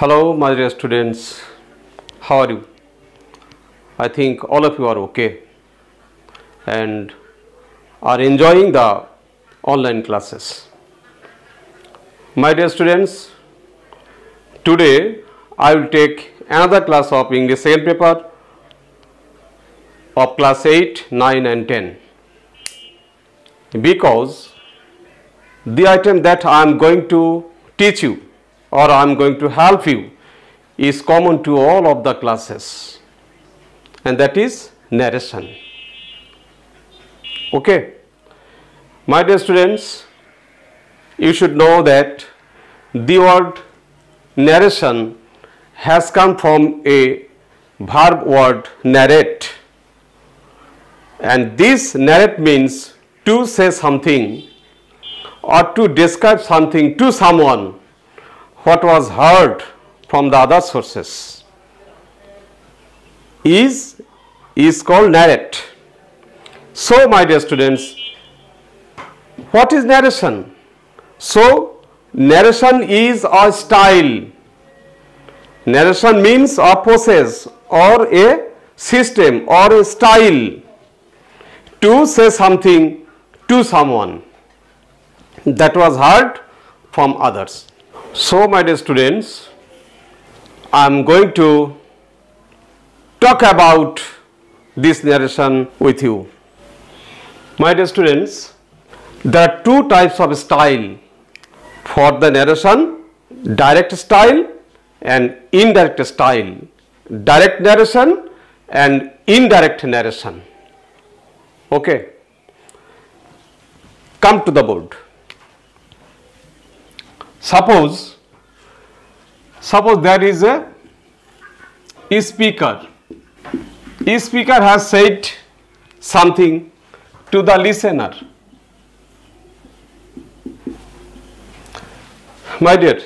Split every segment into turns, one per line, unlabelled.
Hello, my dear students. How are you? I think all of you are okay and are enjoying the online classes. My dear students, today I will take another class of English second paper of class 8, 9 and 10, because the item that I am going to teach you or I am going to help you is common to all of the classes, and that is narration. Okay. My dear students, you should know that the word narration has come from a verb word narrate, and this narrate means to say something or to describe something to someone what was heard from the other sources is called narrate. So, my dear students, what is narration? So, narration is a style. Narration means a process or a system or a style to say something to someone that was heard from others. So, my dear students, I am going to talk about this narration with you. My dear students, there are two types of style for the narration: direct style and indirect style. Direct narration and indirect narration. Okay. Come to the board. Suppose there is a speaker. A speaker has said something to the listener. My dear,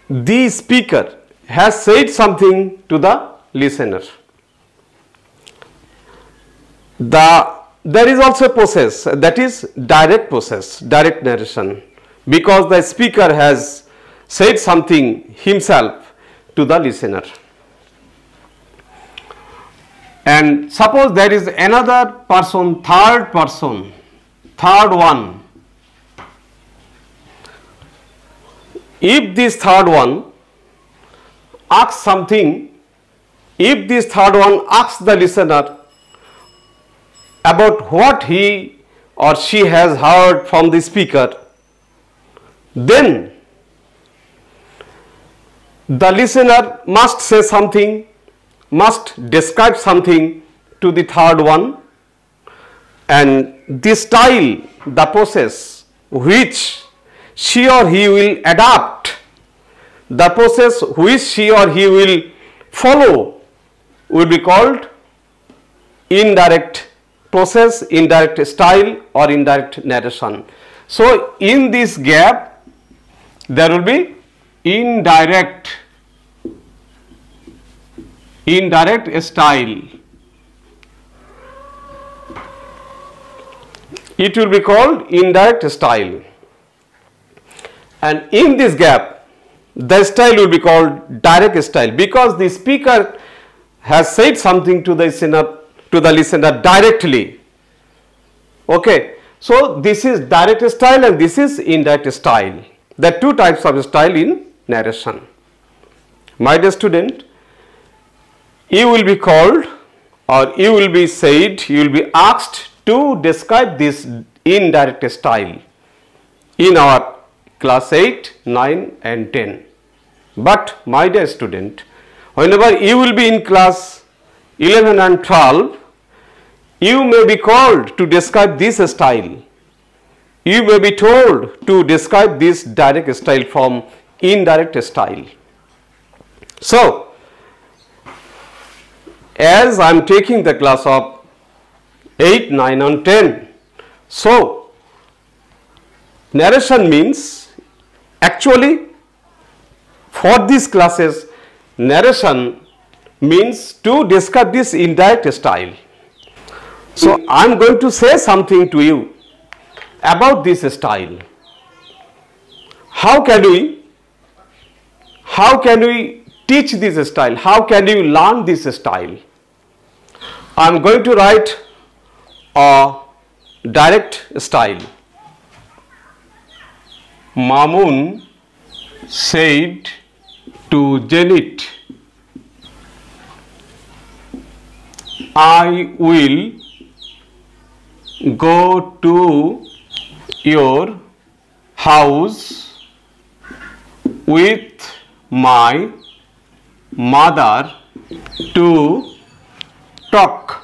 the speaker has said something to the listener. There is also a process, that is direct process, direct narration, because the speaker has said something himself to the listener. And suppose there is another person, third one. If this third one asks something, if this third one asks the listener about what he or she has heard from the speaker, then the listener must say something, must describe something to the third one, and the style, the process which she or he will adapt, the process which she or he will follow will be called indirect process, indirect style or indirect narration. So, in this gap there will be indirect style. It will be called indirect style, and in this gap the style will be called direct style, because the speaker has said something to the listener directly. Okay. So, this is direct style and this is indirect style. There are two types of style in narration. My dear student, you will be called or you will be said, you will be asked to describe this indirect style in our class 8, 9 and 10. But my dear student, whenever you will be in class 11 and 12, you may be called to describe this style. You may be told to describe this direct style from indirect style. So, as I am taking the class of 8, 9 and 10, so narration means, actually for these classes, narration means to describe this indirect style. So, I am going to say something to you about this style. How can how can we teach this style? How can you learn this style? I am going to write a direct style. Mamun said to Janet, I will go to your house with my mother to talk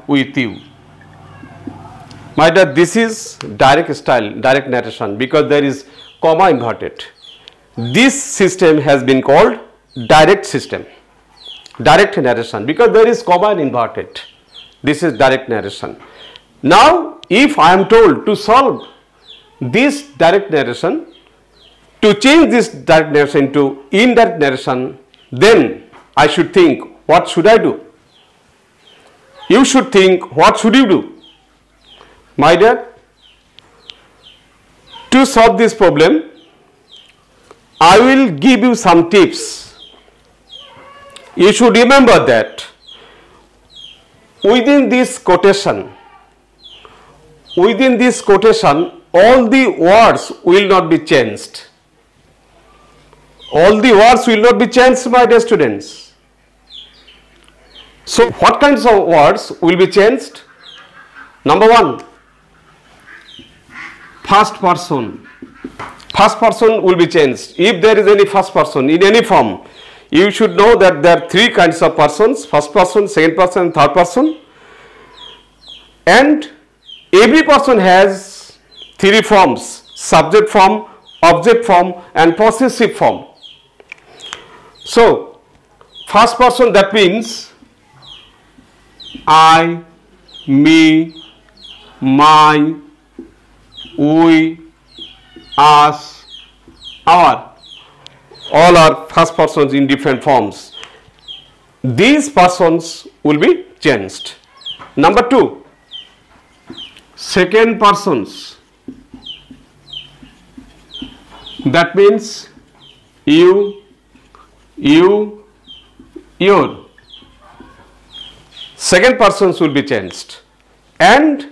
with you. My dear, this is direct style, direct narration, because there is comma inverted. This system has been called direct system, direct narration, because there is comma inverted. This is direct narration. Now, if I am told to solve this direct narration, to change this direct narration to indirect narration, then I should think, what should I do? You should think, what should you do? My dear, to solve this problem, I will give you some tips. You should remember that within this quotation, all the words will not be changed. All the words will not be changed, my dear students. So, what kinds of words will be changed? Number one, first person. First person will be changed. If there is any first person in any form, you should know that there are three kinds of persons: first person, second person, third person. And every person has three forms: subject form, object form, and possessive form. So, first person, that means I, me, my, we, us, our. All are first persons in different forms. These persons will be changed. Number two, second persons. That means you, your. Second persons will be changed. And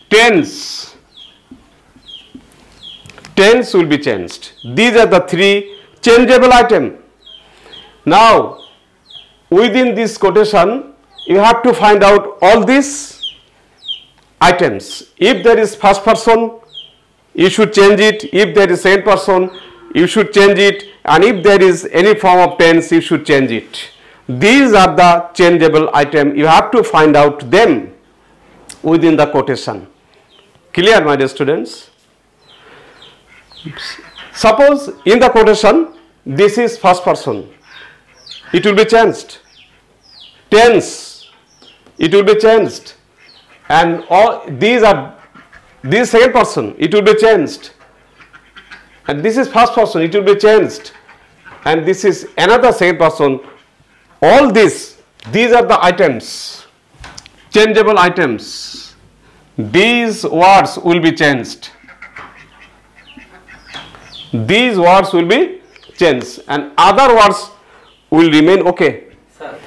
tense. Tense will be changed. These are the three changeable items. Now, within this quotation, you have to find out all these items. If there is first person, you should change it. If there is second person, you should change it. And if there is any form of tense, you should change it. These are the changeable items. You have to find out them within the quotation. Clear, my dear students? Suppose in the quotation, this is first person. It will be changed. Tense, it will be changed. And all these are this second person, it will be changed. And this is first person, it will be changed. And this is another second person. All these are the items, changeable items. These words will be changed. These words will be changed and other words will remain okay. Sir.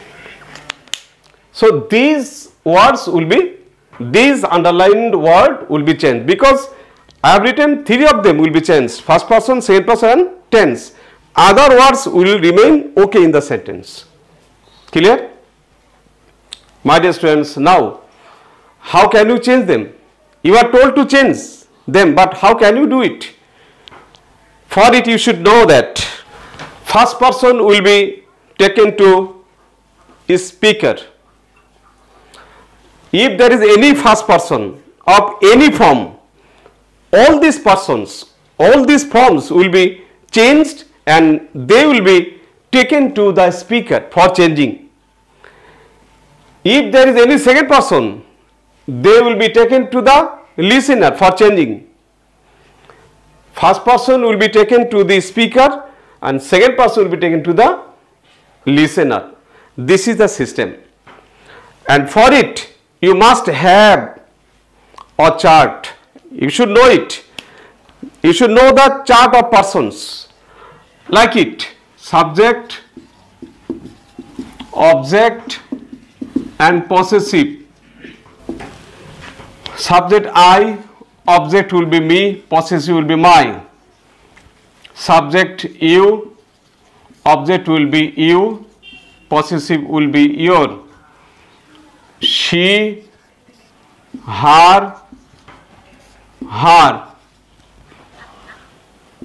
So these words will be, these underlined word will be changed, because I have written three of them will be changed: first person, second person, and tense. Other words will remain okay in the sentence. Clear? My dear students, now how can you change them? You are told to change them, but how can you do it? For it, you should know that first person will be taken to speaker. If there is any first person of any form, all these persons, all these forms will be changed and they will be taken to the speaker for changing. If there is any second person, they will be taken to the listener for changing. First person will be taken to the speaker and second person will be taken to the listener. This is the system. And for it, you must have a chart. You should know it. You should know the chart of persons. Like it, subject, object and possessive. Subject I, object will be me, possessive will be my. Subject you, object will be you, possessive will be your. She, her, her.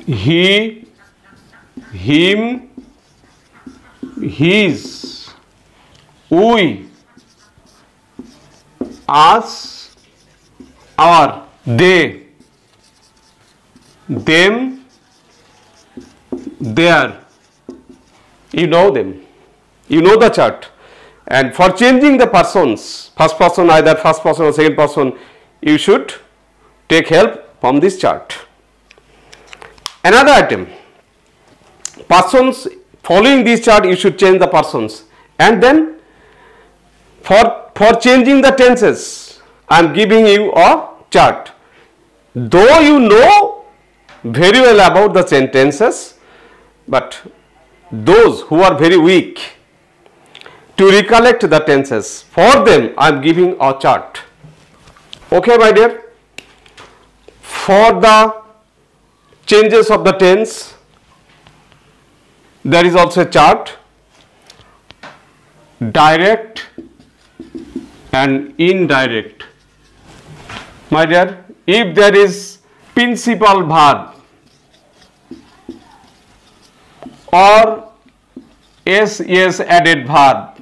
He, him, his. We, us, our. They, them, their. You know them. You know the chart. And for changing the persons, first person, either first person or second person, you should take help from this chart. Another item, persons, following this chart you should change the persons, and then for changing the tenses I am giving you a chart. Though you know very well about the sentences, but those who are very weak to recollect the tenses, for them I am giving a chart. Okay, my dear. For the changes of the tense, there is also a chart, direct and indirect. My dear, if there is principal verb or s added verb,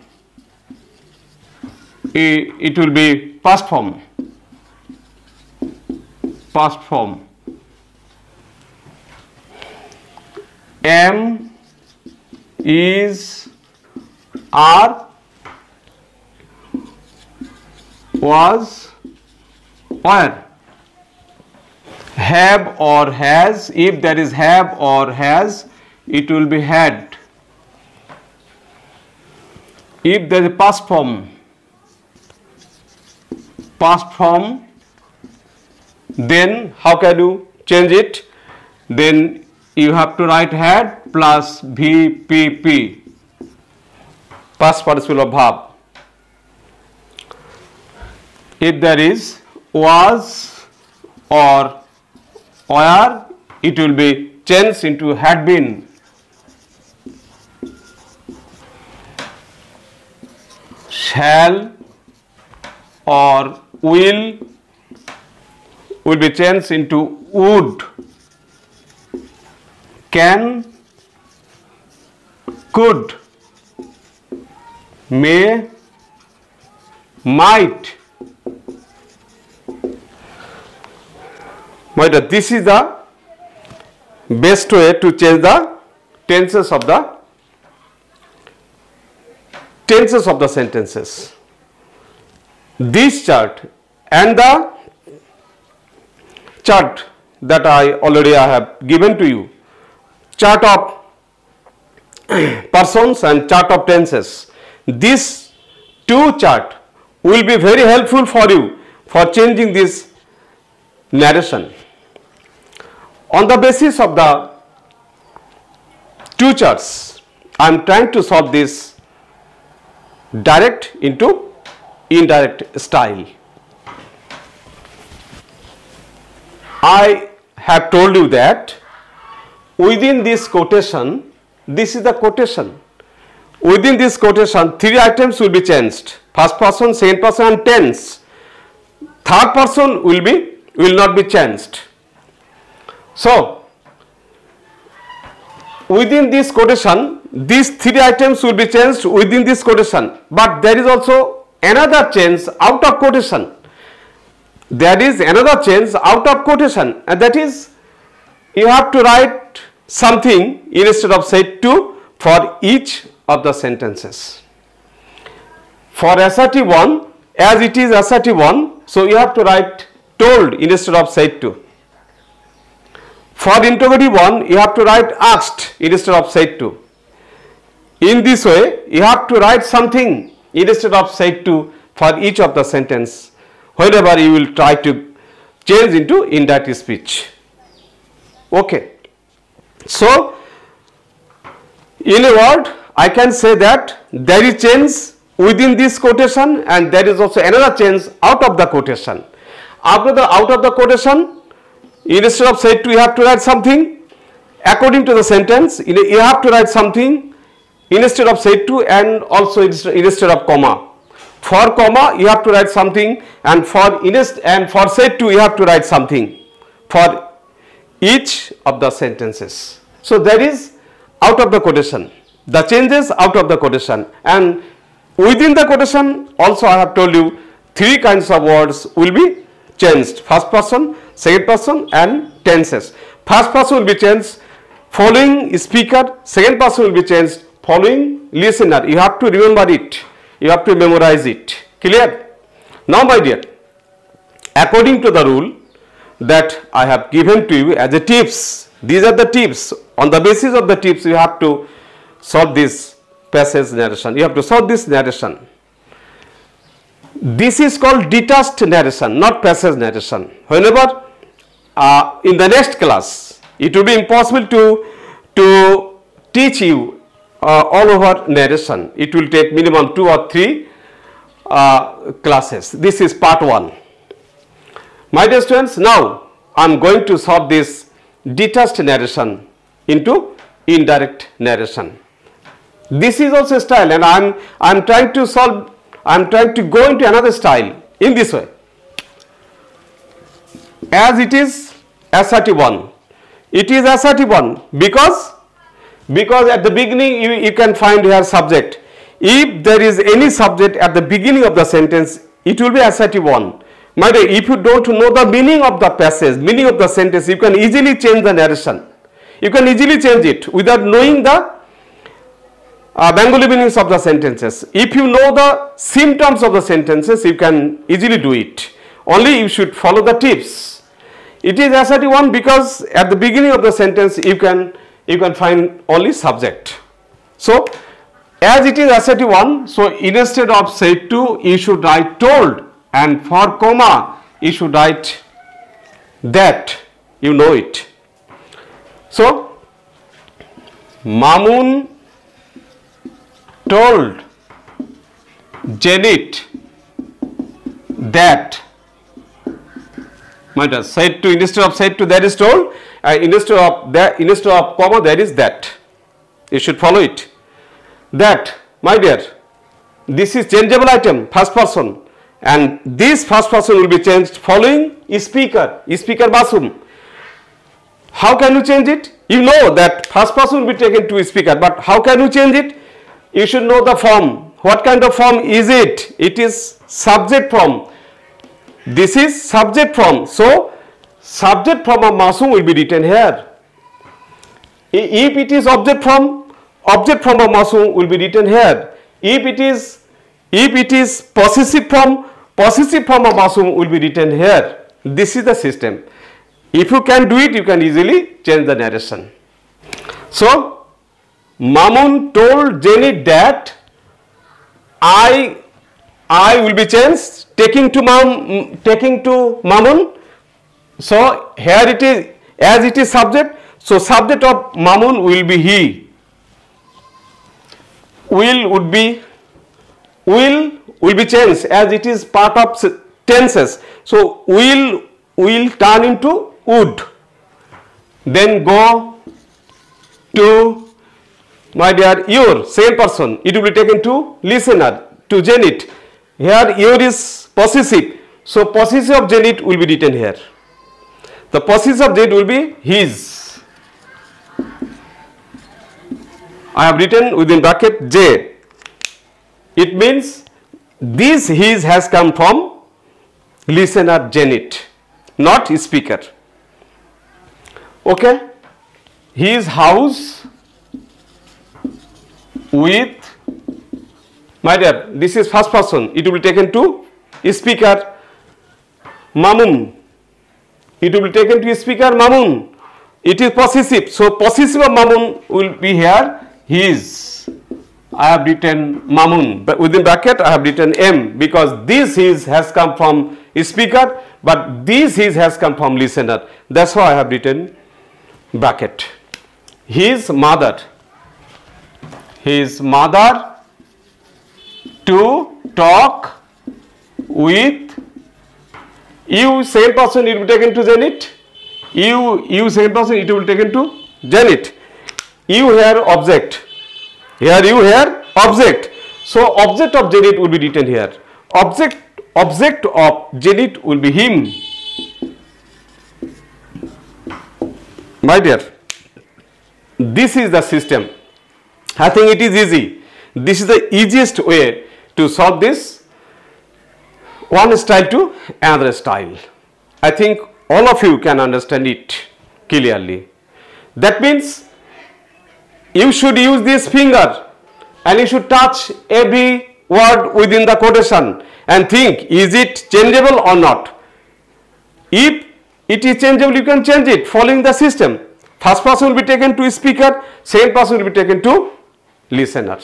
it will be past form. Past form. Am, is, are, was, were. Have or has, if there is have or has, it will be had. If there is past form, then how can you change it? Then you have to write had plus VPP, past participle verb. If there is was or were, it will be changed into had been. Shall or will be changed into would. Can, could, may, might. This is the best way to change the tenses of the sentences. This chart and the chart that I have given to you, chart of persons and chart of tenses, these two charts will be very helpful for you for changing this narration. On the basis of the two charts, I am trying to solve this direct into indirect style. I have told you that within this quotation, this is the quotation. Within this quotation, three items will be changed: first person, second person, and tense. Third person will not be changed. So, within this quotation, these three items will be changed within this quotation, but there is also another change out of quotation. There is another change out of quotation, and that is you have to write something instead of said to for each of the sentences. For assertive 1, as it is assertive 1, so you have to write told instead of said to. For interrogative 1, you have to write asked instead of said to. In this way, you have to write something instead of said to for each of the sentence whenever you will try to change into indirect speech. Okay. So, in a word, I can say that there is change within this quotation and there is also another change out of the quotation. After the out of the quotation, instead of said to, you have to write something according to the sentence. You have to write something instead of said to and also instead of comma. For comma, you have to write something, and for said to, you have to write something for each of the sentences. So there is out of the quotation, the changes out of the quotation, and within the quotation also I have told you three kinds of words will be changed: first person, second person, and tenses. First person will be changed following speaker, second person will be changed following listener. You have to remember it, you have to memorize it. Clear? Now my dear, according to the rule that I have given to you as a tips, these are the tips. On the basis of the tips, you have to solve this passage narration. You have to solve this narration. This is called detached narration, not passage narration. Whenever in the next class, it will be impossible to teach you all over narration. It will take minimum 2 or 3 classes. This is part 1. My dear students, now I am going to solve this detached narration into indirect narration. This is also a style, and I am trying to solve, I am trying to go into another style in this way. As it is assertive one. It is assertive one because at the beginning you can find here subject. If there is any subject at the beginning of the sentence, it will be assertive one. My dear, if you don't know the meaning of the passage, meaning of the sentence, you can easily change the narration. You can easily change it without knowing the Bengali meanings of the sentences. If you know the symptoms of the sentences, you can easily do it. Only you should follow the tips. It is assertive one because at the beginning of the sentence you can find only subject. So as it is assertive one, so instead of said to, you should write told, and for comma you should write that. You know it. So Mamun told Janet that. My dear, said to, instead of said to, that is told, instead of comma, there is that. You should follow it. That, my dear, this is changeable item, first person, and this first person will be changed following speaker Basum. How can you change it? You know that first person will be taken to speaker, but how can you change it? You should know the form. What kind of form is it? It is subject form. This is subject form. So subject form of Masum will be written here. If it is object form of Masum will be written here. If it is possessive form of Masum will be written here. This is the system. If you can do it, you can easily change the narration. So Mamun told Jenny that I will be changed, taking to Mamun. So here it is, as it is subject, so subject of Mamun will be he. Will be changed as it is part of tenses. So will turn into would. Then go to, my dear, your, same person, it will be taken to listener, to Janet. Here your is possessive, so possessive of Janet will be written here. The possessive of Janet will be his. I have written within bracket J. It means this his has come from listener Janet, not speaker. Okay. His house with, my dear, this is first person, it will be taken to speaker Mamun. It will be taken to speaker Mamun. It is possessive, so possessive of Mamun will be here his. I have written Mamun, but within bracket I have written M because this his has come from speaker, but this his has come from listener. That's why I have written bracket. His mother to talk with you, same person, it will be taken to Zenit. You same person, it will be taken to Zenit. You here object. Here you here object. So object of Zenit will be written here. Object of Zenit will be him. My dear, this is the system. I think it is easy. This is the easiest way to solve this one style to another style. I think all of you can understand it clearly. That means you should use this finger and you should touch every word within the quotation and think, is it changeable or not? If it is changeable, you can change it following the system. First person will be taken to speaker, second person will be taken to listener.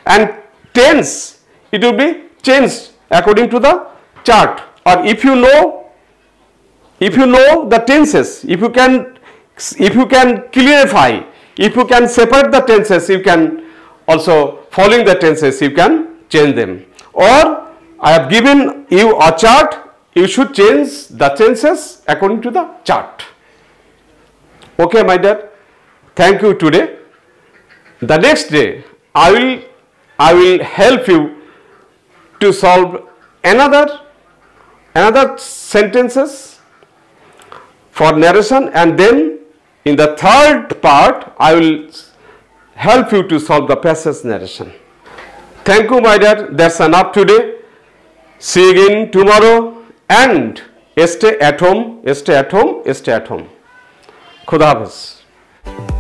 And tense, it will be changed according to the chart. Or if you know the tenses, if you can clarify, if you can separate the tenses, you can also following the tenses, you can change them. Or I have given you a chart, you should change the tenses according to the chart. Okay, my dear, thank you today. The next day, I will help you to solve another sentences for narration, and then in the third part, I will help you to solve the passage narration. Thank you, my dear. That's enough today. See you again tomorrow. And stay at home, stay at home, stay at home. Khuda Hafiz.